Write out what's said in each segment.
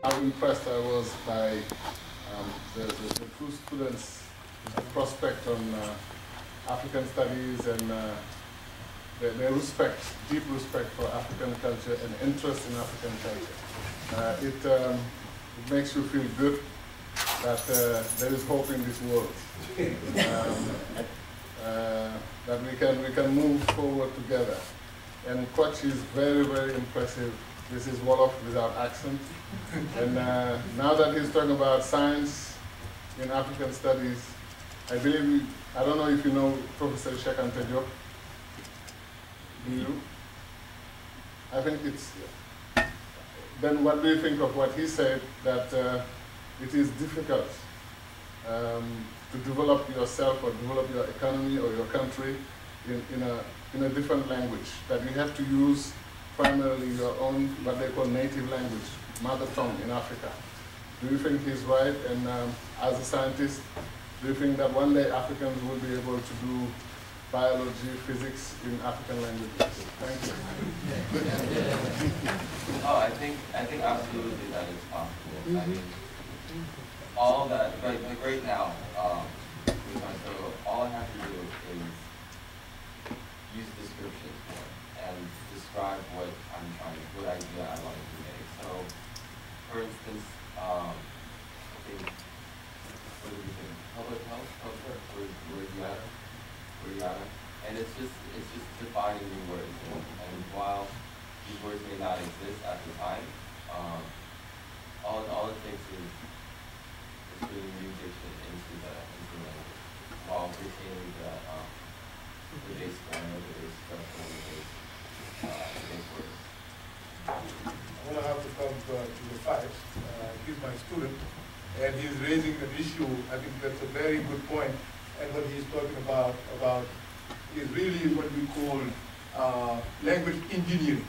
how impressed I was by the two students' prospect on African studies and their respect, deep respect for African culture and interest in African culture. It makes you feel good that there is hope in this world. That we can move forward together. And Coach is very, very impressive. This is Wolof without accent. And now that he's talking about science in African studies, I believe, I don't know if you know Professor Cheikh Anta Diop. Do you? I think it's, then what do you think of what he said, that it is difficult to develop yourself or develop your economy or your country in a different language, that you have to use primarily your own, what they call native language, mother tongue in Africa. Do you think he's right? And as a scientist, do you think that one day Africans will be able to do biology, physics in African languages? Thank you. Oh, I think absolutely that is possible. I mean, all that, like right now, all I have to do is use descriptions and describe what I'm what idea I want to convey. So, for instance, I think, what do we think? Public health, culture, and it's just defining new words. And while these words may not exist at the time, all it takes is putting new diction into the language while retaining the base form, the base structure, the base words. I'm going to have to come to the facts. He's my student, and he's raising an issue. I think that's a very good point. And what he's talking about is really what we call language engineering.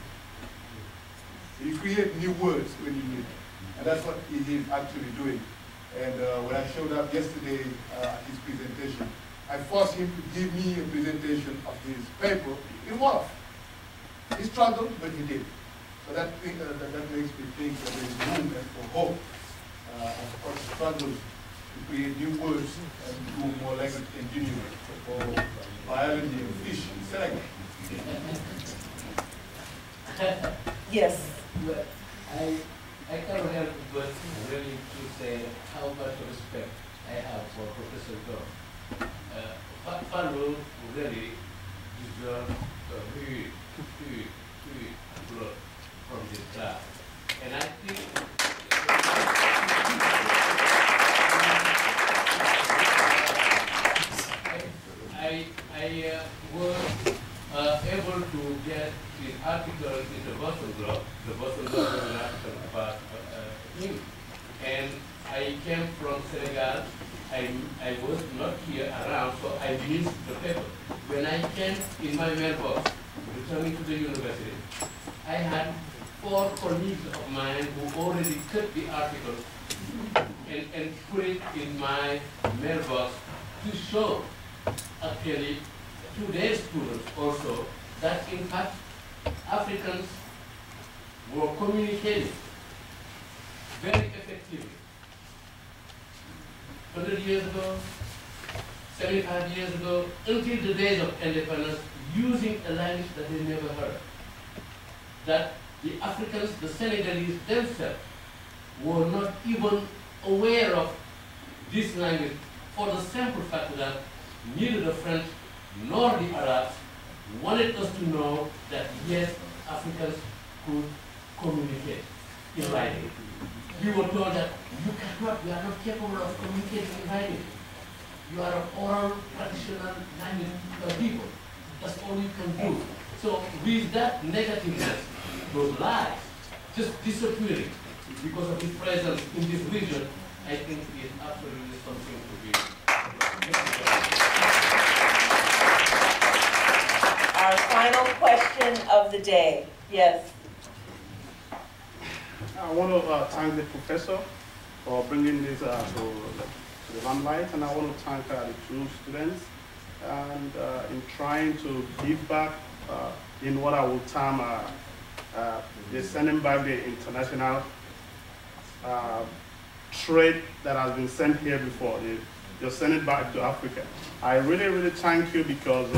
So you create new words when you need them. And that's what he is actually doing. And when I showed up yesterday at his presentation, I forced him to give me a presentation of his paper in Wolof. He struggled, but he did. So that makes me think that there is room for hope. Of course, struggles to create new words and do more language engineering for biology and fish in Senegal. Yes. But I cannot help but really to say how much respect I have for Professor Tom. Fallon really deserves a huge applause from this class. And I think I was able to get this article in the Boston Globe. The Boston Globe was an article about him. And I came from Senegal. I was not here around, so I missed the paper. When I came in my mailbox, returning to the university, I had 4 colleagues of mine who already cut the article and put it in my mailbox to show, actually, to their students also, that in fact, Africans were communicating very effectively. 100 years ago, 75 years ago, until the days of independence, using a language that they never heard. That the Africans, the Senegalese themselves, were not even aware of this language for the simple fact that neither the French nor the Arabs wanted us to know that yes, Africans could communicate in writing. We were told that you are not capable of communicating in writing. You are an oral, traditional language people. That's all you can do. So with that negativeness, those lies just disappearing because of his presence in this region, I think is absolutely something to be. Our final question of the day. Yes. I want to thank the professor for bringing this to the limelight, and I want to thank the 2 students and in trying to give back in what I will term the sending back the international trade that has been sent here before. You're sending it back to Africa. I really, really thank you, because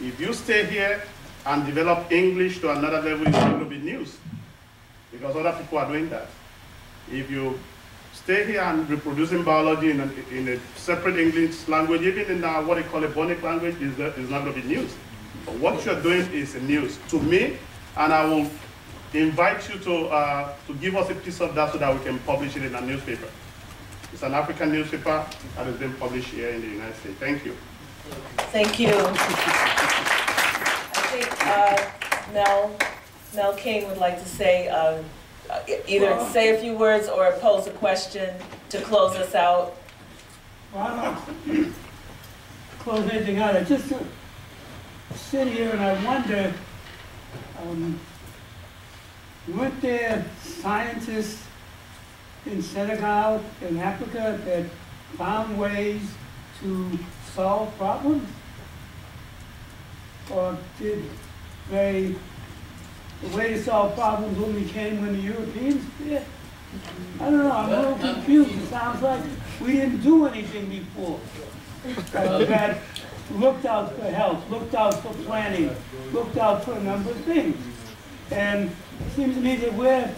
if you stay here and develop English to another level, it's going to be news, because other people are doing that. If you stay here and reproducing biology in a separate English language, even in what they call a Bonic language, is not going to be news. But what you're doing is news to me, and I will invite you to give us a piece of that so that we can publish it in a newspaper. It's an African newspaper that has been published here in the United States. Thank you. Thank you. I think Mel King would like to say, either say a few words or pose a question to close us out. Well, I don't close anything out. I just sit here and I wonder, weren't there scientists in Senegal, in Africa, that found ways to solve problems? Or did the way to solve problems only came when the Europeans did? I don't know, I'm a little confused. It sounds like we didn't do anything before. That looked out for health, looked out for planning, looked out for a number of things. And it seems to me that we're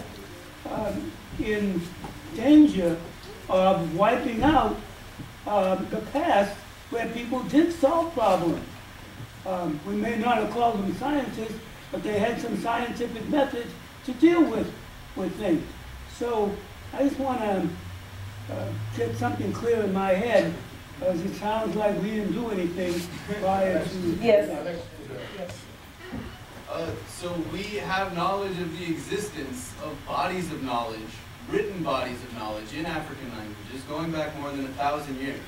in danger of wiping out the past where people did solve problems. We may not have called them scientists, but they had some scientific methods to deal with things. So I just want to get something clear in my head, because it sounds like we didn't do anything prior to... Yes. So we have knowledge of the existence of bodies of knowledge, written bodies of knowledge in African languages going back more than 1,000 years.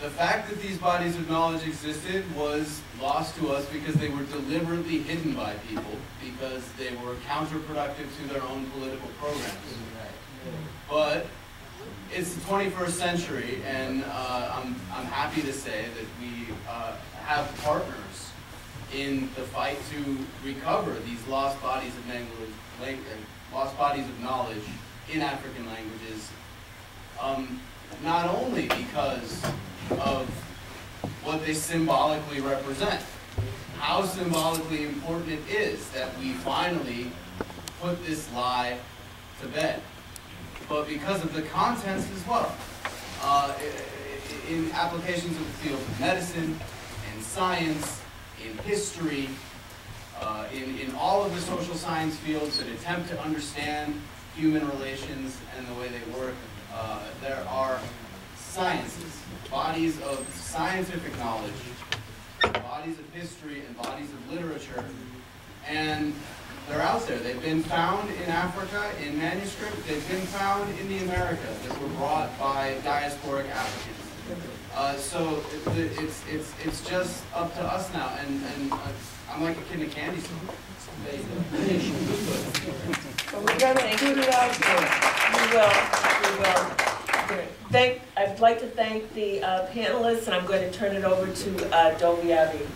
The fact that these bodies of knowledge existed was lost to us because they were deliberately hidden by people, because they were counterproductive to their own political programs. But it's the 21st century, and I'm happy to say that we have partners in the fight to recover these lost bodies of knowledge in African languages, not only because of what they symbolically represent, how symbolically important it is that we finally put this lie to bed, but because of the contents as well. In applications of the field of medicine, in science, in history, in all of the social science fields that attempt to understand human relations and the way they work, there are sciences, bodies of scientific knowledge, bodies of history, and bodies of literature, and they're out there. They've been found in Africa in manuscript. They've been found in the Americas that were brought by diasporic Africans. So it's just up to us now, and I'm like a kid in a candy store. Well, we're going to put it out there. We will. I'd like to thank the panelists, and I'm going to turn it over to Dovie Abbey.